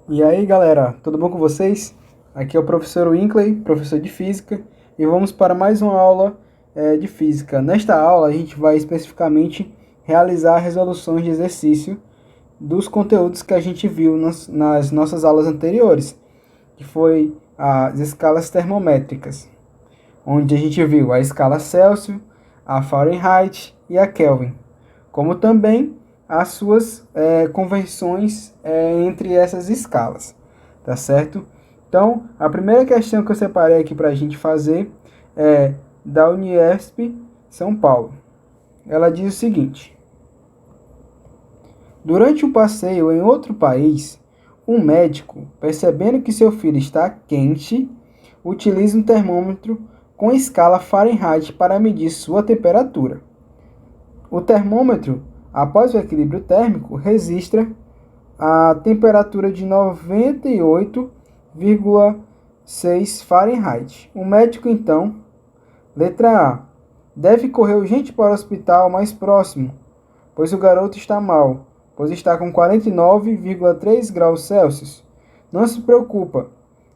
E aí galera, tudo bom com vocês? Aqui é o professor Winkley, professor de Física, e vamos para mais uma aula de Física. Nesta aula a gente vai especificamente realizar resoluções de exercício dos conteúdos que a gente viu nas nossas aulas anteriores, que foi as escalas termométricas, onde a gente viu a escala Celsius, a Fahrenheit e a Kelvin, como também as suas conversões entre essas escalas, tá certo? Então, a primeira questão que eu separei aqui para a gente fazer é da Uniesp São Paulo. Ela diz o seguinte: durante um passeio em outro país, um médico, percebendo que seu filho está quente, utiliza um termômetro com escala Fahrenheit para medir sua temperatura. O termômetro, após o equilíbrio térmico, registra a temperatura de 98,6 Fahrenheit. O médico, então, letra A, deve correr urgente para o hospital mais próximo, pois o garoto está mal, pois está com 49,3 graus Celsius. Não se preocupa,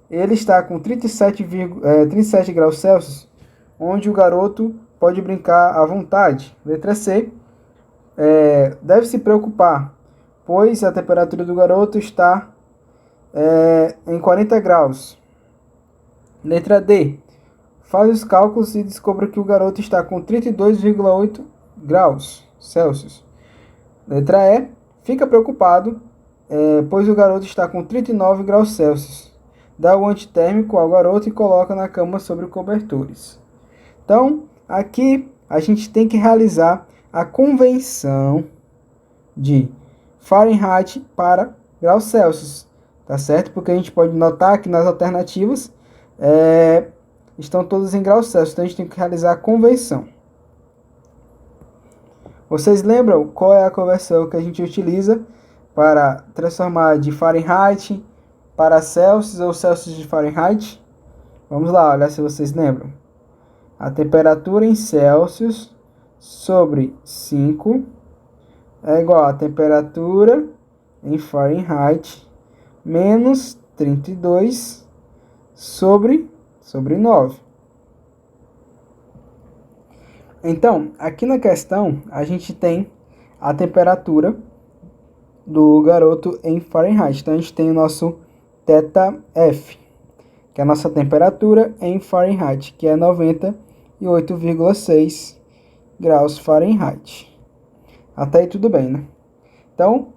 ele está com 37 graus Celsius, onde o garoto pode brincar à vontade. Letra C, deve se preocupar, pois a temperatura do garoto está em 40 graus. Letra D, faz os cálculos e descobre que o garoto está com 32,8 graus Celsius. Letra E, fica preocupado, pois o garoto está com 39 graus Celsius. Dá o antitérmico ao garoto e coloca na cama sobre cobertores. Então, aqui a gente tem que realizar a conversão de Fahrenheit para graus Celsius, tá certo? Porque a gente pode notar que nas alternativas estão todas em graus Celsius, então a gente tem que realizar a conversão. Vocês lembram qual é a conversão que a gente utiliza para transformar de Fahrenheit para Celsius ou Celsius de Fahrenheit? Vamos lá, olha se vocês lembram. A temperatura em Celsius sobre 5 é igual a temperatura em Fahrenheit menos 32 sobre 9. Então, aqui na questão, a gente tem a temperatura do garoto em Fahrenheit. Então, a gente tem o nosso θF, que é a nossa temperatura em Fahrenheit, que é 98,6 graus Fahrenheit. Até aí tudo bem, né? Então,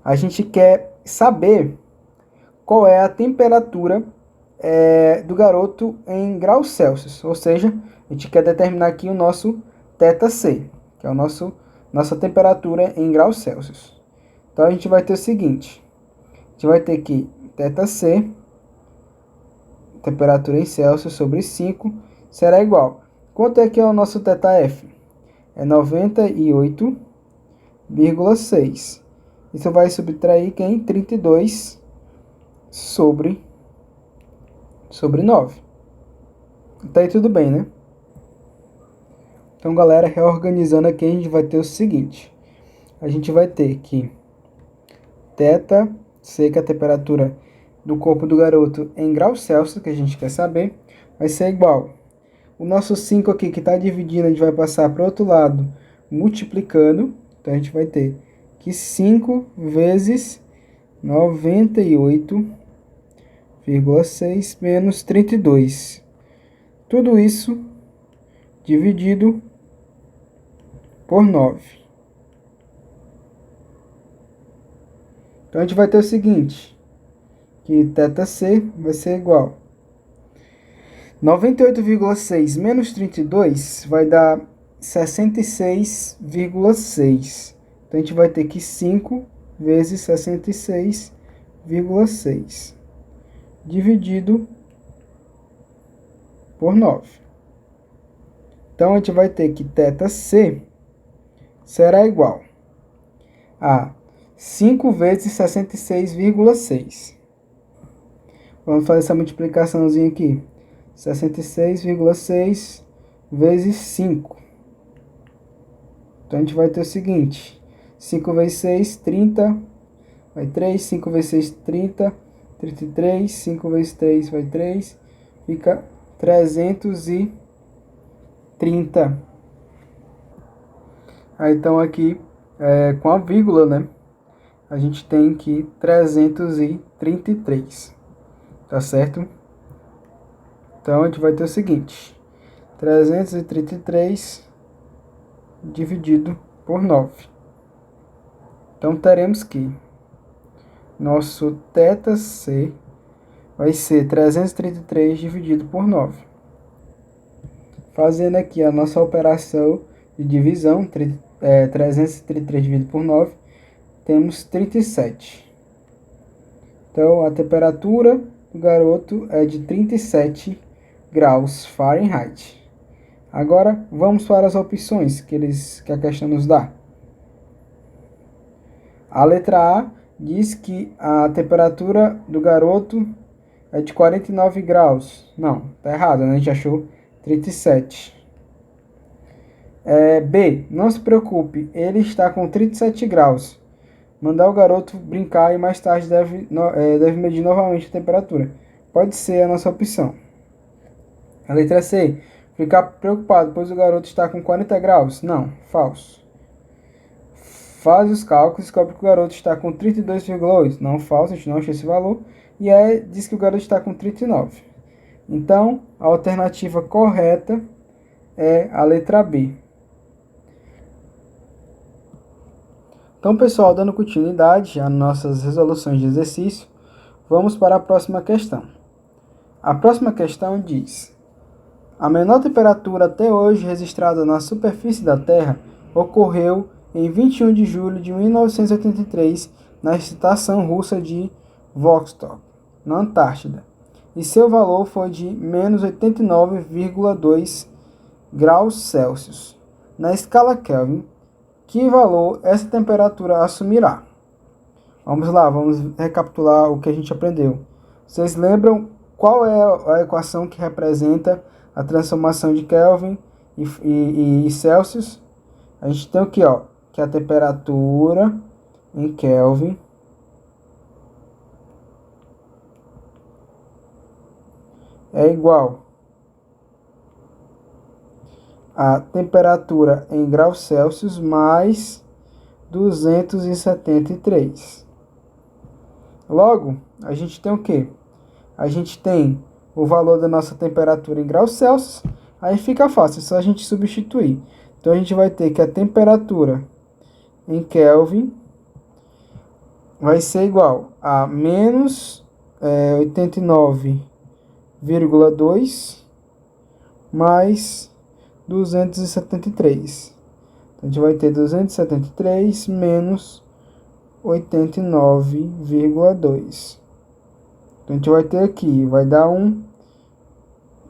a gente quer saber qual é a temperatura do garoto em graus Celsius. Ou seja, a gente quer determinar aqui o nosso θC, que é nossa temperatura em graus Celsius. Então, a gente vai ter o seguinte. A gente vai ter que θC, temperatura em Celsius, sobre 5, será igual. Quanto é que é o nosso θF? É 98,6. Isso vai subtrair quem? 32 sobre 9. Tá aí tudo bem, né? Então, galera, reorganizando aqui, a gente vai ter o seguinte. A gente vai ter que θC, que é a temperatura do corpo do garoto em graus Celsius, que a gente quer saber, vai ser igual. O nosso 5 aqui que está dividindo, a gente vai passar para o outro lado, multiplicando. Então, a gente vai ter que 5 vezes 98,6 menos 32. Tudo isso dividido por 9. Então, a gente vai ter o seguinte, que θC vai ser igual 98,6 menos 32 vai dar 66,6. Então, a gente vai ter que 5 vezes 66,6 dividido por 9. Então, a gente vai ter que θC será igual a 5 vezes 66,6. Vamos fazer essa multiplicaçãozinha aqui. 66,6 vezes 5. Então, a gente vai ter o seguinte. 5 vezes 6, 30. Vai 3. 5 vezes 6, 30. 33. 5 vezes 3, vai 3. Fica 330. Aí, então, aqui, com a vírgula, né? A gente tem que 333. Tá certo? Então, a gente vai ter o seguinte. 333 dividido por 9. Então, teremos que nosso θc vai ser 333 dividido por 9. Fazendo aqui a nossa operação de divisão, 333 dividido por 9, temos 37. Então, a temperatura do garoto é de 37 graus Fahrenheit. Agora, vamos para as opções que a questão nos dá. A letra A diz que a temperatura do garoto é de 49 graus. Não, tá errado, né? A gente achou 37. B, não se preocupe, ele está com 37 graus. Mandar o garoto brincar e mais tarde deve medir novamente a temperatura. Pode ser a nossa opção. A letra C, ficar preocupado, pois o garoto está com 40 graus. Não, falso. Faz os cálculos e descobre que o garoto está com 32,8. Não, falso, a gente não achou esse valor. E diz que o garoto está com 39. Então, a alternativa correta é a letra B. Então, pessoal, dando continuidade às nossas resoluções de exercício, vamos para a próxima questão. A próxima questão diz: a menor temperatura até hoje registrada na superfície da Terra ocorreu em 21 de julho de 1983 na estação russa de Vostok, na Antártida, e seu valor foi de menos 89,2 graus Celsius. Na escala Kelvin, que valor essa temperatura assumirá? Vamos lá, vamos recapitular o que a gente aprendeu. Vocês lembram qual é a equação que representa a transformação de Kelvin e Celsius? A gente tem aqui, ó, que a temperatura em Kelvin é igual a temperatura em graus Celsius mais 273. Logo, a gente tem o quê? A gente tem o valor da nossa temperatura em graus Celsius, aí fica fácil, é só a gente substituir. Então, a gente vai ter que a temperatura em Kelvin vai ser igual a menos 89,2 mais 273. Então, a gente vai ter 273 menos 89,2. Então, a gente vai ter aqui, vai dar 1,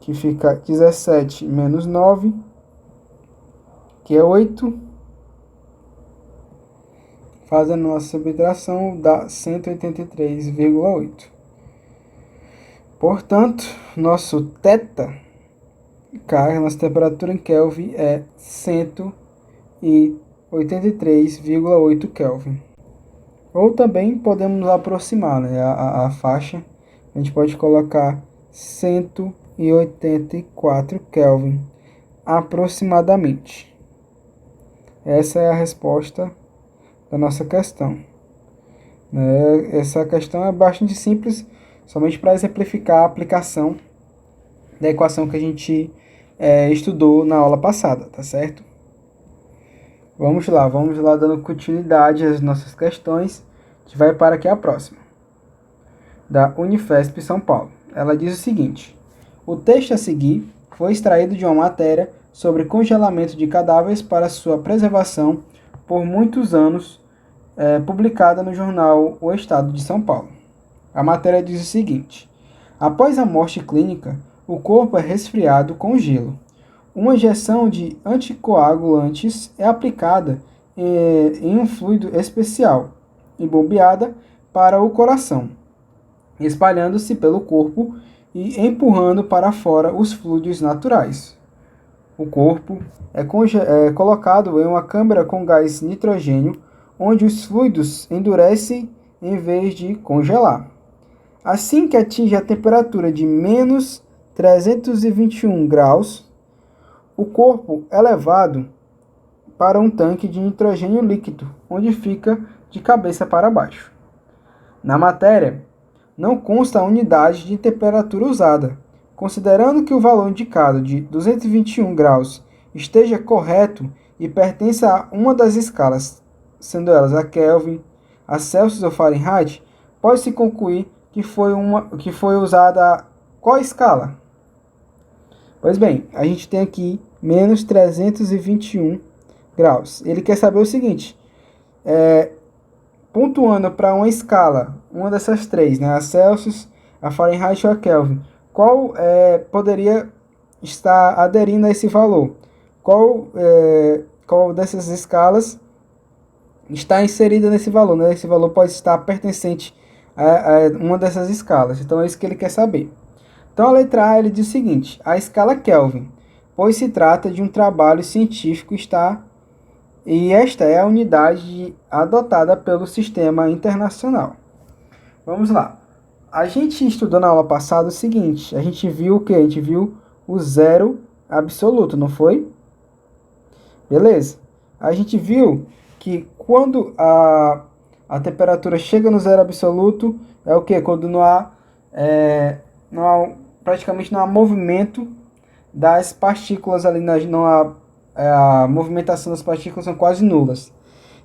que fica 17 menos 9, que é 8. Fazendo nossa subtração, dá 183,8. Portanto, nosso θ, nossa temperatura em Kelvin é 183,8 Kelvin. Ou também podemos aproximar, né, a faixa. A gente pode colocar 184 Kelvin, aproximadamente. Essa é a resposta da nossa questão. Essa questão é bastante simples, somente para exemplificar a aplicação da equação que a gente estudou na aula passada, tá certo? Vamos lá dando continuidade às nossas questões. A gente vai para aqui a próxima, da Unifesp São Paulo. Ela diz o seguinte: o texto a seguir foi extraído de uma matéria sobre congelamento de cadáveres para sua preservação por muitos anos, publicada no jornal O Estado de São Paulo. A matéria diz o seguinte: após a morte clínica, o corpo é resfriado com gelo. Uma injeção de anticoagulantes é aplicada em um fluido especial e bombeada para o coração, espalhando-se pelo corpo e empurrando para fora os fluidos naturais. o corpo é colocado em uma câmara com gás nitrogênio, onde os fluidos endurecem em vez de congelar. Assim que atinge a temperatura de menos 321 graus, o corpo é levado para um tanque de nitrogênio líquido, onde fica de cabeça para baixo. Na matéria, não consta a unidade de temperatura usada. Considerando que o valor indicado de 221 graus esteja correto e pertença a uma das escalas, sendo elas a Kelvin, a Celsius ou Fahrenheit, pode-se concluir que foi usada qual escala? Pois bem, a gente tem aqui menos 321 graus. Ele quer saber o seguinte, pontuando para uma escala, uma dessas três, né, a Celsius, a Fahrenheit ou a Kelvin, qual poderia estar aderindo a esse valor? Qual dessas escalas está inserida nesse valor? Né? Esse valor pode estar pertencente a uma dessas escalas. Então é isso que ele quer saber. Então a letra A ele diz o seguinte, a escala Kelvin, pois se trata de um trabalho científico e esta é a unidade adotada pelo sistema internacional. Vamos lá. A gente estudou na aula passada o seguinte, a gente viu o que? A gente viu o zero absoluto, não foi? Beleza. A gente viu que quando a temperatura chega no zero absoluto, é o que? Quando praticamente não há movimento das partículas ali, a movimentação das partículas são quase nulas.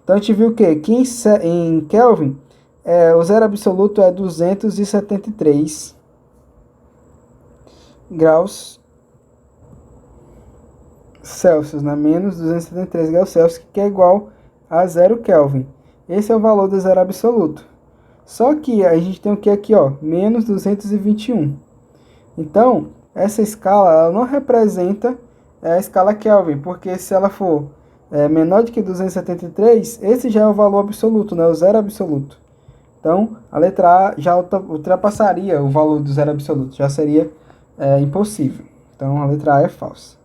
Então a gente viu o que? Que em Kelvin, o zero absoluto é 273 graus Celsius, né? Menos 273 graus Celsius, que é igual a 0 Kelvin. Esse é o valor do zero absoluto. Só que a gente tem o que aqui, ó? Menos 221. Então, essa escala ela não representa a escala Kelvin, porque se ela for menor do que 273, esse já é o valor absoluto, né? O zero absoluto. Então, a letra A já ultrapassaria o valor do zero absoluto, já seria impossível. Então, a letra A é falsa.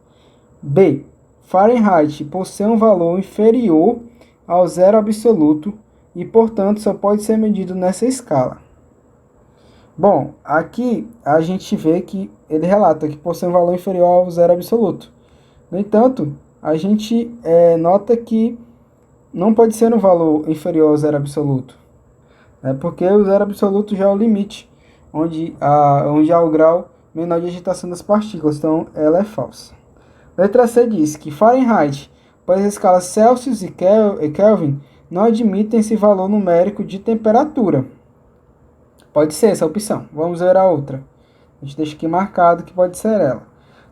B. Fahrenheit possui um valor inferior ao zero absoluto e, portanto, só pode ser medido nessa escala. Bom, aqui a gente vê que ele relata que possui um valor inferior ao zero absoluto. No entanto, a gente nota que não pode ser um valor inferior ao zero absoluto. Porque o zero absoluto já é o limite, onde há o grau menor de agitação das partículas, então ela é falsa. Letra C diz que Fahrenheit, pois as escalas Celsius e Kelvin não admitem esse valor numérico de temperatura. Pode ser essa opção. Vamos ver a outra. A gente deixa aqui marcado que pode ser ela.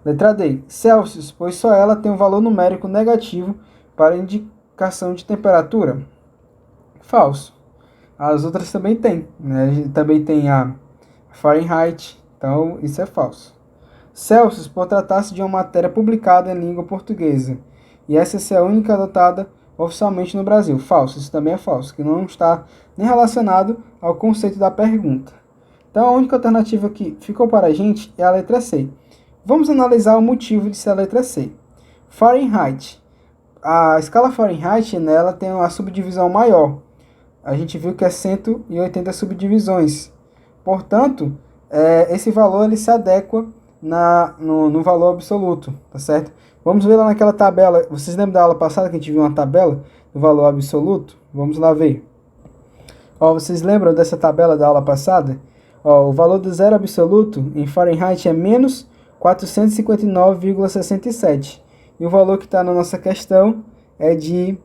Letra D. Celsius, pois só ela tem um valor numérico negativo para indicação de temperatura. Falso. As outras também tem, né? Também tem a Fahrenheit, então isso é falso. Celsius, por tratar-se de uma matéria publicada em língua portuguesa, e essa é a única adotada oficialmente no Brasil. Falso, isso também é falso, que não está nem relacionado ao conceito da pergunta. Então a única alternativa que ficou para a gente é a letra C. Vamos analisar o motivo de ser a letra C. Fahrenheit. A escala Fahrenheit, nela tem uma subdivisão maior. A gente viu que é 180 subdivisões. Portanto, esse valor ele se adequa no valor absoluto, tá certo? Vamos ver lá naquela tabela. Vocês lembram da aula passada que a gente viu uma tabela do valor absoluto? Vamos lá ver. Vocês lembram dessa tabela da aula passada? O valor do zero absoluto em Fahrenheit é menos 459,67. E o valor que está na nossa questão é de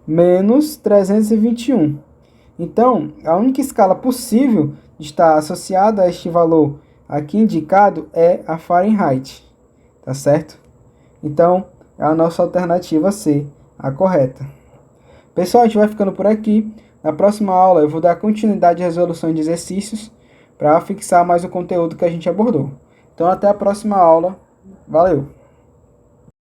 menos 321. Então, a única escala possível de estar associada a este valor aqui indicado é a Fahrenheit, tá certo? Então, é a nossa alternativa C, a correta. Pessoal, a gente vai ficando por aqui. Na próxima aula eu vou dar continuidade à resolução de exercícios para fixar mais o conteúdo que a gente abordou. Então, até a próxima aula. Valeu!